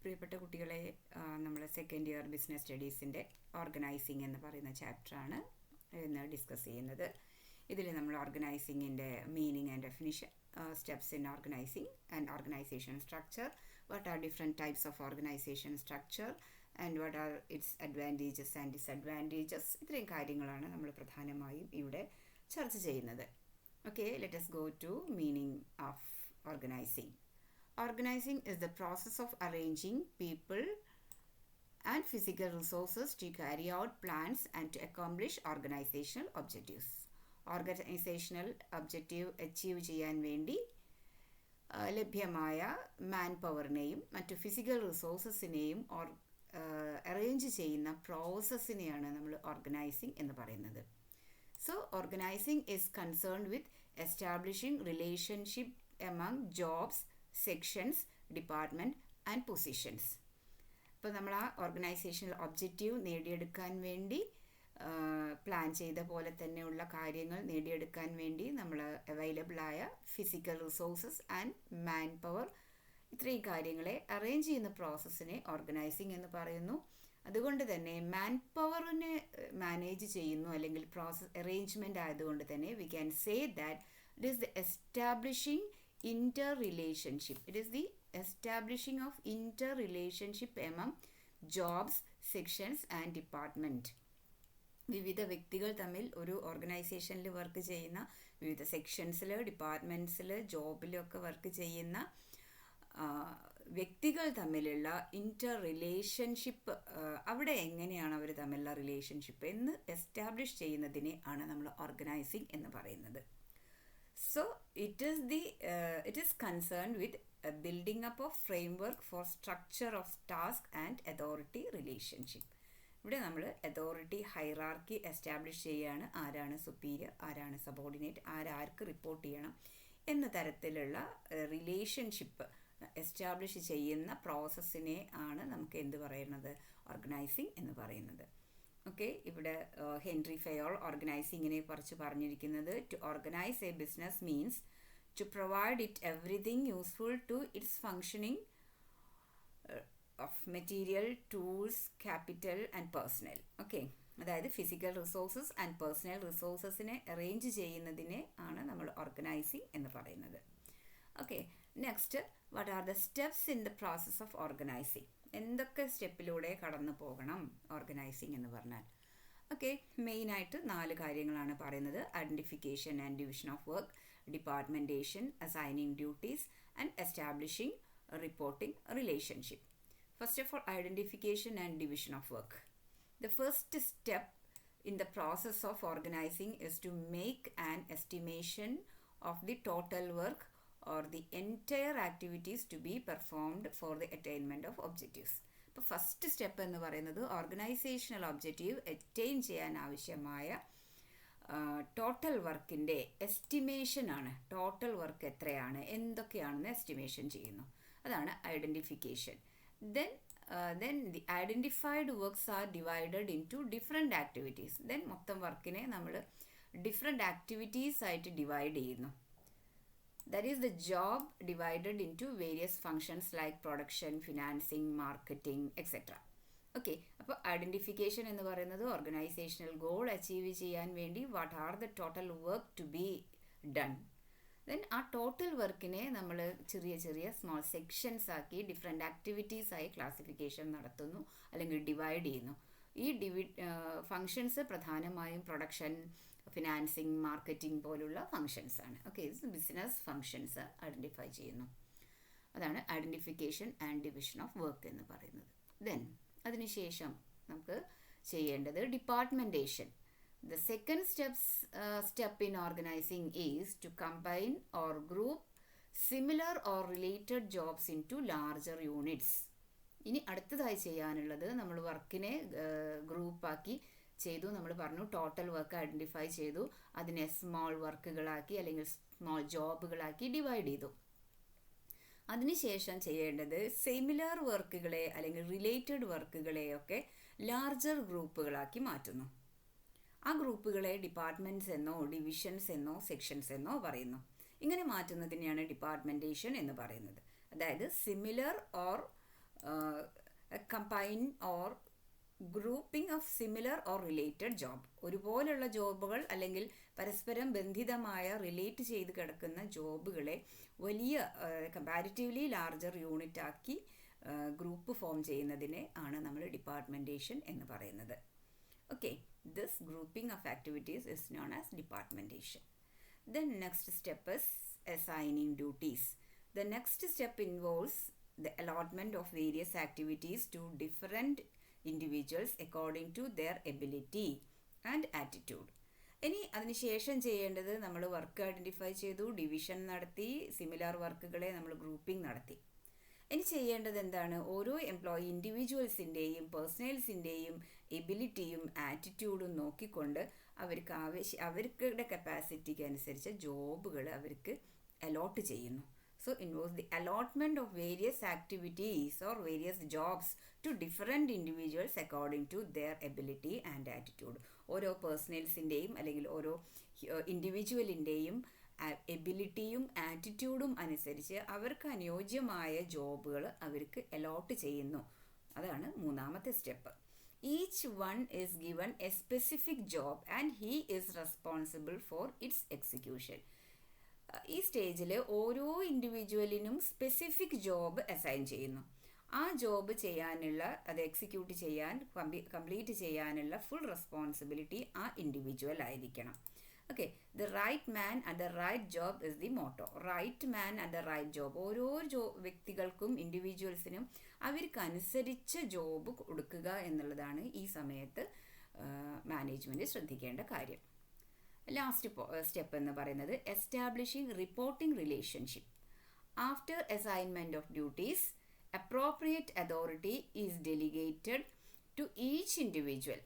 പ്രിയപ്പെട്ട കുട്ടികളെ, നമ്മൾ സെക്കൻഡ് ഇയർ ബിസിനസ് സ്റ്റഡീസിൻ്റെ ഓർഗനൈസിങ് എന്ന് പറയുന്ന ചാപ്റ്ററാണ് ഇന്ന് ഡിസ്കസ് ചെയ്യുന്നത്. ഇതിൽ നമ്മൾ ഓർഗനൈസിങ്ങിൻ്റെ meaning and definition, steps in organising and organisation structure, what are different types of organisation structure and what are its advantages and disadvantages, ഇത്രയും കാര്യങ്ങളാണ് നമ്മൾ പ്രധാനമായും ഇവിടെ ചർച്ച ചെയ്യുന്നത്. Okay, let us go to meaning of organizing. Organizing is the process of arranging people and physical resources to carry out plans and to accomplish organizational objectives. Organizational objective achieve ചെയ്യാൻ വേണ്ടി ലഭ്യമായ മാൻ പവറിനെയും മറ്റു ഫിസിക്കൽ റിസോഴ്സസിനെയും അറേഞ്ച് ചെയ്യുന്ന പ്രോസസ്സിനെയാണ് നമ്മൾ organising എന്ന് പറയുന്നത്. So, organizing is concerned with establishing relationship among jobs, sections, department and positions. ഇപ്പോൾ നമ്മൾ ആ ഓർഗനൈസേഷണൽ ഒബ്ജക്റ്റീവ് നേടിയെടുക്കാൻ വേണ്ടി പ്ലാൻ ചെയ്ത പോലെ തന്നെയുള്ള കാര്യങ്ങൾ നേടിയെടുക്കാൻ വേണ്ടി നമ്മൾ അവൈലബിളായ physical resources and man power, ഇത്രയും കാര്യങ്ങളെ അറേഞ്ച് ചെയ്യുന്ന പ്രോസസ്സിനെ ഓർഗനൈസിങ് എന്ന് പറയുന്നു. അതുകൊണ്ട് തന്നെ മാൻ പവറിനെ മാനേജ് ചെയ്യുന്നു അല്ലെങ്കിൽ പ്രോസസ് അറേഞ്ച്മെൻറ്റ് ആയതുകൊണ്ട് തന്നെ we can say that it is the establishing inter relationship. It is the establishing of inter relationship among jobs, sections and department. വിവിധ വ്യക്തികൾ തമ്മിൽ ഒരു ഓർഗനൈസേഷനിൽ വർക്ക് ചെയ്യുന്ന, വിവിധ സെക്ഷൻസിൽ, ഡിപ്പാർട്ട്മെൻറ്റ്സിൽ, ജോബിലൊക്കെ വർക്ക് ചെയ്യുന്ന വ്യക്തികൾ തമ്മിലുള്ള ഇൻ്റർ റിലേഷൻഷിപ്പ്, അവിടെ എങ്ങനെയാണ് അവർ തമ്മിലുള്ള റിലേഷൻഷിപ്പ് എന്ന് എസ്റ്റാബ്ലിഷ് ചെയ്യുന്നതിനെ ആണ് നമ്മൾ ഓർഗനൈസിങ് എന്ന് പറയുന്നത്. So it is concern with building up of framework four structure of task and authority relationship. ഇവിടെ നമ്മൾ അതോറിറ്റി ഹൈറാർക്കി എസ്റ്റാബ്ലിഷ് ചെയ്യുകയാണ്. ആരാണ് സുപ്പീരിയർ, ആരാണ് സബോർഡിനേറ്റ്, ആരാർക്ക് റിപ്പോർട്ട് ചെയ്യണം എന്ന തരത്തിലുള്ള റിലേഷൻഷിപ്പ് എസ്റ്റാബ്ലിഷ് ചെയ്യുന്ന പ്രോസസ്സിനെ ആണ് നമുക്ക് എന്ത് പറയുന്നത്, ഓർഗനൈസിങ് എന്ന് പറയുന്നത്. ഓക്കെ, ഇവിടെ ഹെൻറി ഫയോൾ ഓർഗനൈസിങ്ങിനെ കുറിച്ച് പറഞ്ഞിരിക്കുന്നത്, to organise a business means to provide it everything useful to its functioning of material, tools, capital and personnel. Okay, അതായത് ഫിസിക്കൽ റിസോഴ്സസ് ആൻഡ് പേഴ്സണൽ റിസോഴ്സസിനെ അറേഞ്ച് ചെയ്യുന്നതിനെ ആണ് നമ്മൾ ഓർഗനൈസിങ് എന്ന് പറയുന്നത്. Okay, next, what are the steps in the process of organising? എന്തൊക്കെ സ്റ്റെപ്പിലൂടെ കടന്നു പോകണം ഓർഗനൈസിങ് എന്ന് പറഞ്ഞാൽ? ഓക്കെ, മെയിനായിട്ട് 4 കാര്യങ്ങളാണ് പറയുന്നത്. Identification and division of work, departmentation, assigning duties and establishing reporting relationship. First of all, identification and division of work. The first step in the process of organizing is to make an estimation of the total work or the entire activities to be performed for the attainment of objectives. ഇപ്പോൾ first step എന്ന് പറയുന്നത് organisational objective attain ചെയ്യാൻ ആവശ്യമായ total വർക്കിൻ്റെ estimation ആണ്. Total work എത്രയാണ്, എന്തൊക്കെയാണെന്ന് estimation ചെയ്യുന്നു, അതാണ് identification. Then the identified works are divided into different activities. Then മൊത്തം വർക്കിനെ നമ്മൾ ഡിഫറെൻ്റ് ആക്ടിവിറ്റീസ് ആയിട്ട് ഡിവൈഡ് ചെയ്യുന്നു. That is the job divided into various functions like production, financing, marketing, etc. Okay, അപ്പോൾ ഐഡൻറ്റിഫിക്കേഷൻ എന്ന് പറയുന്നത് ഓർഗനൈസേഷണൽ ഗോൾ അച്ചീവ് ചെയ്യാൻ വേണ്ടി what are the total work to be done. Then ആ ടോട്ടൽ വർക്കിനെ നമ്മൾ ചെറിയ ചെറിയ സ്മോൾ സെക്ഷൻസ് ആക്കി ഡിഫറെൻ്റ് ആക്ടിവിറ്റീസായി ക്ലാസിഫിക്കേഷൻ നടത്തുന്നു അല്ലെങ്കിൽ ഡിവൈഡ് ചെയ്യുന്നു. ഈ ഫങ്ഷൻസ് പ്രധാനമായും പ്രൊഡക്ഷൻ, ഫിനാൻസിങ്, മാർക്കറ്റിംഗ് പോലുള്ള ഫങ്ഷൻസ് ആണ്. ഓക്കെ, ഇത് ബിസിനസ് ഫങ്ഷൻസ് ഐഡൻറ്റിഫൈ ചെയ്യുന്നു. അതാണ് identification and division of work എന്ന് പറയുന്നത്. ദെൻ അതിനുശേഷം നമുക്ക് ചെയ്യേണ്ടത് ഡിപ്പാർട്ട്മെൻറ്റേഷൻ. The second step in organizing is to combine or group similar or related jobs into larger units. ഇനി അടുത്തതായി ചെയ്യാനുള്ളത്, നമ്മൾ വർക്കിനെ ഗ്രൂപ്പാക്കി ചെയ്തു. നമ്മൾ പറഞ്ഞു ടോട്ടൽ വർക്ക് ഐഡൻറ്റിഫൈ ചെയ്തു, അതിനെ സ്മോൾ വർക്കുകളാക്കി അല്ലെങ്കിൽ സ്മോൾ ജോബുകളാക്കി ഡിവൈഡ് ചെയ്തു. അതിനുശേഷം ചെയ്യേണ്ടത് സിമിലർ വർക്കുകളെ അല്ലെങ്കിൽ റിലേറ്റഡ് വർക്കുകളെയൊക്കെ ലാർജർ ഗ്രൂപ്പുകളാക്കി മാറ്റുന്നു. ആ ഗ്രൂപ്പുകളെ ഡിപ്പാർട്ട്മെൻറ്റ്സ് എന്നോ ഡിവിഷൻസ് എന്നോ സെക്ഷൻസ് എന്നോ പറയുന്നു. ഇങ്ങനെ മാറ്റുന്നതിനെയാണ് ഡിപ്പാർട്ട്മെൻറ്റേഷൻ എന്ന് പറയുന്നത്. അതായത് similar or combine or grouping of similar or related job. ഒരുപോലുള്ള ജോബുകൾ അല്ലെങ്കിൽ പരസ്പരം ബന്ധിതമായ റിലേറ്റ് ചെയ്ത് കിടക്കുന്ന ജോബുകളെ വലിയ കമ്പാരിറ്റീവ്ലി ലാർജർ യൂണിറ്റ് ആക്കി ഗ്രൂപ്പ് ഫോം ചെയ്യുന്നതിനെ ആണ് നമ്മൾ ഡിപ്പാർട്ട്മെൻറ്റേഷൻ എന്ന് പറയുന്നത്. Okay, this grouping of activities is known as departmentation. Then next step is assigning duties. The next step involves the allotment of various activities to different individuals according to their ability and attitude. ഇനി അതിനുശേഷം ചെയ്യേണ്ടത് നമ്മൾ work identify ചെയ്തു, division നടത്തി, similar വർക്കുകളെ നമ്മൾ grouping നടത്തി. ഇനി ചെയ്യേണ്ടത് എന്താണ്? ഓരോ ഇൻഡിവിജ്വൽസിൻ്റെയും പേഴ്സണൽസിൻ്റെയും എബിലിറ്റിയും ആറ്റിറ്റ്യൂഡും നോക്കിക്കൊണ്ട് അവരുടെ കപ്പാസിറ്റിക്ക് അനുസരിച്ച് ജോബുകൾ അവർക്ക് അലോട്ട് ചെയ്യുന്നു. So involves the allotment of various activities or various jobs to different individuals according to their ability and attitude. ഓരോ പേഴ്സണൽസിൻ്റെയും അല്ലെങ്കിൽ ഓരോ ഇൻഡിവിജ്വലിൻ്റെയും എബിലിറ്റിയും ആറ്റിറ്റ്യൂഡും അനുസരിച്ച് അവർക്ക് അനുയോജ്യമായ ജോബുകൾ അവർക്ക് അലോട്ട് ചെയ്യുന്നു. അതാണ് മൂന്നാമത്തെ step. Each one is given a specific job and he is responsible for its execution. ഈ സ്റ്റേജിൽ ഓരോ ഇൻഡിവിജ്വലിനും സ്പെസിഫിക് ജോബ് അസൈൻ ചെയ്യുന്നു. ആ ജോബ് ചെയ്യാനുള്ള, അത് എക്സിക്യൂട്ട് ചെയ്യാൻ, കംപ്ലീറ്റ് ചെയ്യാനുള്ള ഫുൾ റെസ്പോൺസിബിലിറ്റി ആ ഇൻഡിവിജ്വൽ ആയിരിക്കണം. Okay, the right man at the right job is the motto. Right man at the right job. ഓരോ വ്യക്തികൾക്കും ഇൻഡിവിജ്വൽസിനും അവർക്കനുസരിച്ച് ജോബ് കൊടുക്കുക എന്നുള്ളതാണ് ഈ സമയത്ത് മാനേജ്മെൻറ്റ് ശ്രദ്ധിക്കേണ്ട കാര്യം. ലാസ്റ്റ് സ്റ്റെപ്പ് എന്ന് പറയുന്നത് establishing reporting relationship. After assignment of duties, appropriate authority is delegated to each individual.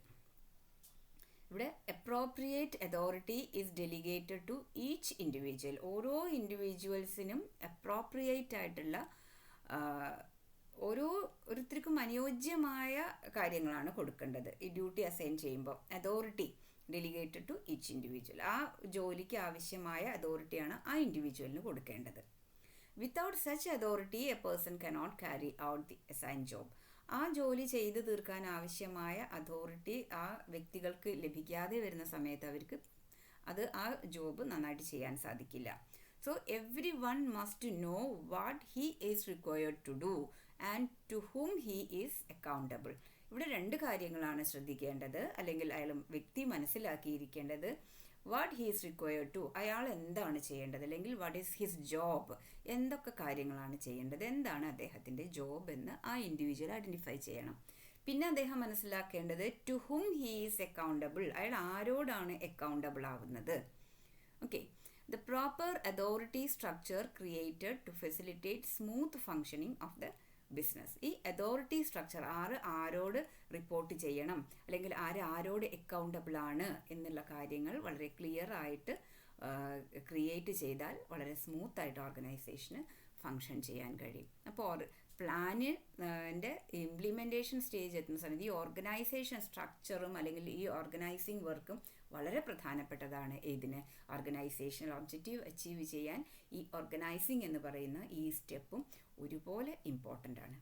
ഇവിടെ appropriate authority is delegated to each individual. ഓരോ ഇൻഡിവിജ്വൽസിനും അപ്രോപ്രിയേറ്റ് ആയിട്ടുള്ള ഓരോരുത്തർക്കും അനുയോജ്യമായ കാര്യങ്ങളാണ് കൊടുക്കേണ്ടത്. ഈ ഡ്യൂട്ടി അസൈൻ ചെയ്യുമ്പോൾ authority delegated to each individual. ആ ജോലിക്ക് ആവശ്യമായ അതോറിറ്റിയാണ് ആ ഇൻഡിവിജ്വലിന് കൊടുക്കേണ്ടത്. Without such authority a person cannot carry out the assign job. ആ ജോലി ചെയ്ത് തീർക്കാൻ ആവശ്യമായ അതോറിറ്റി ആ വ്യക്തികൾക്ക് ലഭിക്കാതെ വരുന്ന സമയത്ത് അവർക്ക് ആ ജോബ് നന്നായിട്ട് ചെയ്യാൻ സാധിക്കില്ല. So every one must know what he is required to do and to whom he is accountable. ഇവിടെ രണ്ട് കാര്യങ്ങളാണ് ശ്രദ്ധിക്കേണ്ടത്, അല്ലെങ്കിൽ വ്യക്തി മനസ്സിലാക്കിയിരിക്കേണ്ടത്. What he is required to, അയാൾ എന്താണ് ചെയ്യേണ്ടത്, അല്ലെങ്കിൽ വാട്ട് ഈസ് ഹിസ് ജോബ്, എന്തൊക്കെ കാര്യങ്ങളാണ് ചെയ്യേണ്ടത്, എന്താണ് അദ്ദേഹത്തിൻ്റെ ജോബ് എന്ന് ആ ഇൻഡിവിജ്വൽ ഐഡൻറ്റിഫൈ ചെയ്യണം. പിന്നെ അദ്ദേഹം മനസ്സിലാക്കേണ്ടത് to whom he is accountable, അയാൾ ആരോടാണ് അക്കൗണ്ടബിൾ ആവുന്നത്. Okay, the proper authority structure created to facilitate smooth functioning of the business. ഈ അതോറിറ്റി സ്ട്രക്ചർ ആരോട് റിപ്പോർട്ട് ചെയ്യണം, അല്ലെങ്കിൽ ആരോട് അക്കൗണ്ടബിൾ ആണ് എന്നുള്ള കാര്യങ്ങൾ വളരെ ക്ലിയർ ആയിട്ട് ക്രിയേറ്റ് ചെയ്താൽ വളരെ സ്മൂത്തായിട്ട് ഓർഗനൈസേഷന് ഫങ്ഷൻ ചെയ്യാൻ കഴിയും. അപ്പോൾ പ്ലാനിൻ്റെ ഇംപ്ലിമെൻറ്റേഷൻ സ്റ്റേജ് എത്തുന്ന സമയത്ത് ഈ ഓർഗനൈസേഷൻ സ്ട്രക്ചറും അല്ലെങ്കിൽ ഈ ഓർഗനൈസിങ് വർക്കും വളരെ പ്രധാനപ്പെട്ടതാണ്. ഇതിന് ഓർഗനൈസേഷണൽ ഒബ്ജക്റ്റീവ് അച്ചീവ് ചെയ്യാൻ ഈ ഓർഗനൈസിങ് എന്ന് പറയുന്ന ഈ സ്റ്റെപ്പും ഒരുപോലെ ഇമ്പോർട്ടൻ്റ് ആണ്.